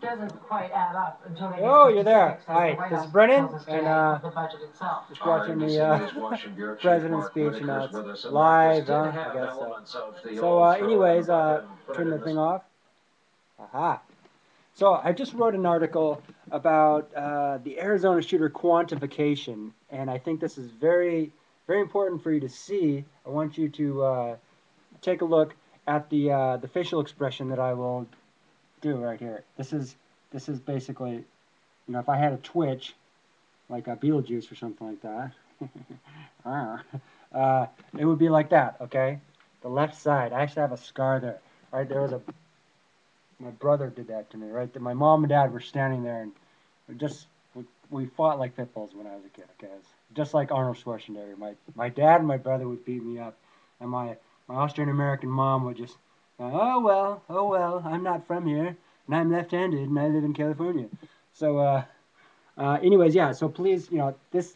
doesn't quite add up until they Oh, you're there. specifics, Hi, the this is White Brennan, House tells us and today of the budget itself. just watching the president's speech. You know, it's live, huh? I guess so. So, anyways, turn the thing off. Aha. So I just wrote an article about the Arizona shooter quantification, and I think this is very, very important for you to see. I want you to take a look at the facial expression that I will do right here. This is basically, you know, if I had a twitch, like a Beetlejuice or something like that, it would be like that, okay? The left side. I actually have a scar there. Right there was a. My brother did that to me, right? My mom and dad were standing there, and we fought like pit bulls when I was a kid, okay? It's just like Arnold Schwarzenegger. My dad and my brother would beat me up, and my Austrian American mom would just, oh well, I'm not from here, and I'm left-handed, and I live in California. So, anyways, yeah. So please, you know, this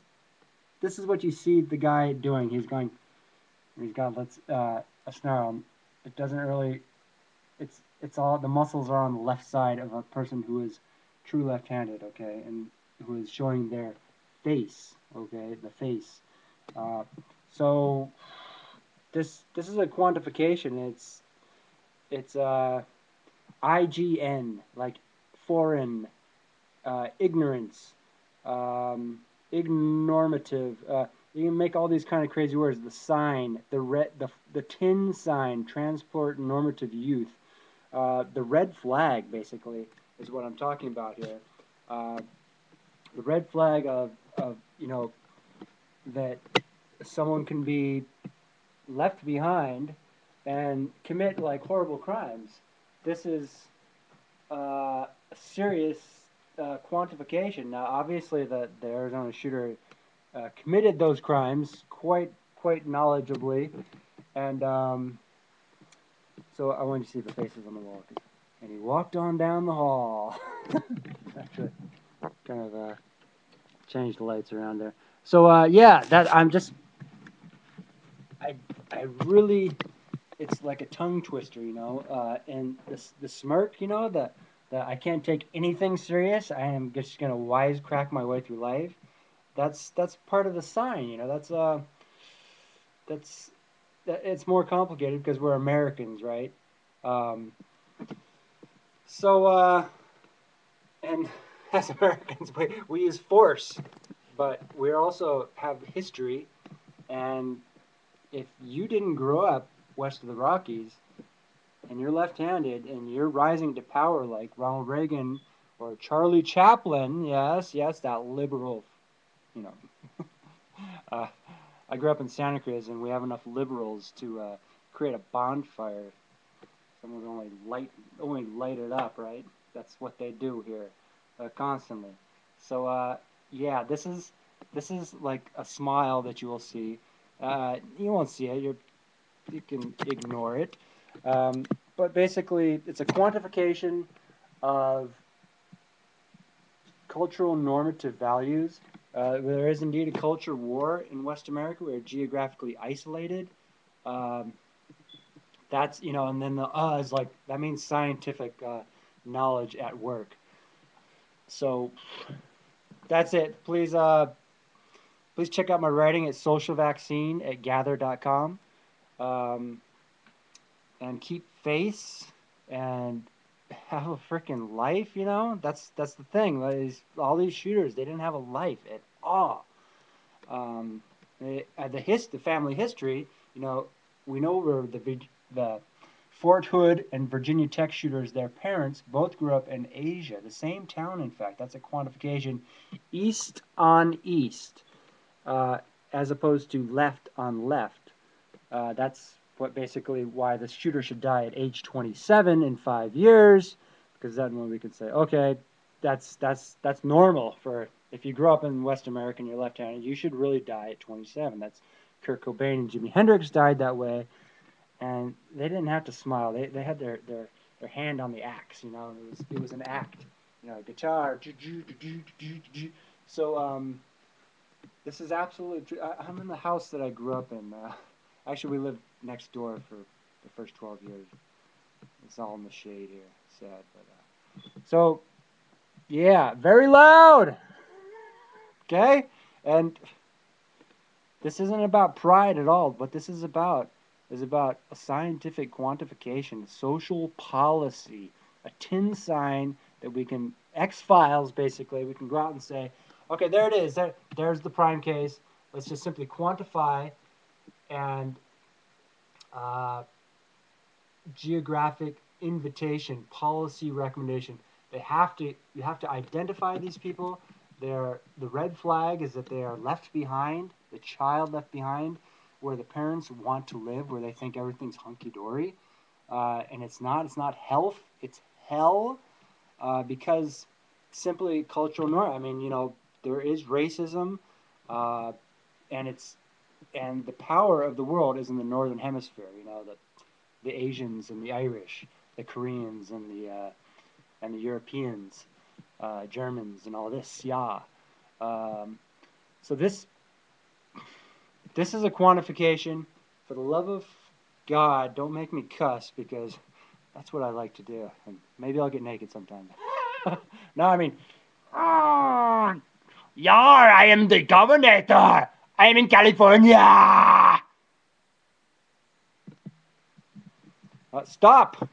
is what you see the guy doing. He's got a snarl. It doesn't really. It's all the muscles are on the left side of a person who is true left-handed, okay, and who is showing their face, okay, the face. Uh, so this is a quantification. It's IGN, like foreign, ignorance, um, IGNormative. You can make all these kind of crazy words. The sign, the TYN sign, transport normative youth. The red flag, basically, is what I'm talking about here. Uh, the red flag of you know that someone can be left behind and commit like horrible crimes. This is a serious quantification. Now, obviously, the Arizona shooter committed those crimes quite knowledgeably, and so I want you to see the faces on the wall. And he walked on down the hall. Actually, kind of change the lights around there. So yeah, that I I really, it's like a tongue twister, you know. And the smirk, you know, the I can't take anything serious. I am just gonna wisecrack my way through life. That's part of the sign, you know. That's it's more complicated because we're Americans, right? Um, so and as Americans, we use force, but we also have history. And if you didn't grow up west of the Rockies and you're left-handed and you're rising to power like Ronald Reagan or Charlie Chaplin, yes, yes, that liberal, you know. uh, I grew up in Santa Cruz, and we have enough liberals to create a bonfire. Someone's only light it up, right? That's what they do here, constantly. So yeah, this is like a smile that you will see. You won't see it. You can ignore it. But basically, it's a quantification of cultural normative values. There is indeed a culture war in West America. We're geographically isolated. Um, that's, you know, and then the is like, that means scientific knowledge at work. So that's it. Please check out my writing at socialvaccine at gather.com. Um, and keep face and have a freaking life, you know? That's the thing. All these shooters, they didn't have a life at all. The family history, you know, we know where the Fort Hood and Virginia Tech shooters, their parents both grew up in Asia, the same town, in fact. That's a quantification. East on east, uh, as opposed to left on left. That's what basically why the shooter should die at age 27 in 5 years, because then when we can say, okay, that's normal for if you grow up in West America and you're left-handed, you should really die at 27. That's Kurt Cobain and Jimi Hendrix died that way, and they didn't have to smile. They had their hand on the axe. You know, it was an act. You know, guitar. So this is absolutely true. I'm in the house that I grew up in. Actually, we lived next door for the first 12 years. It's all in the shade here. Sad, but So, yeah, very loud. Okay? And this isn't about pride at all. What this is about a scientific quantification, social policy, a tin sign that we can, X-Files basically, we can go out and say, okay, there it is. There's the prime case. Let's just simply quantify and geographic invitation, policy recommendation. You have to identify these people. The red flag is that they are left behind, the child left behind, where the parents want to live, where they think everything's hunky-dory. And it's not health, it's hell, because simply cultural norm. I mean, there is racism, and the power of the world is in the northern hemisphere. The Asians and the Irish, the Koreans and the Europeans, Germans and all this. Yeah. So this is a quantification. For the love of God, don't make me cuss, because that's what I like to do. And maybe I'll get naked sometime. No, I mean, yar, I am the governor. I am in California. Stop.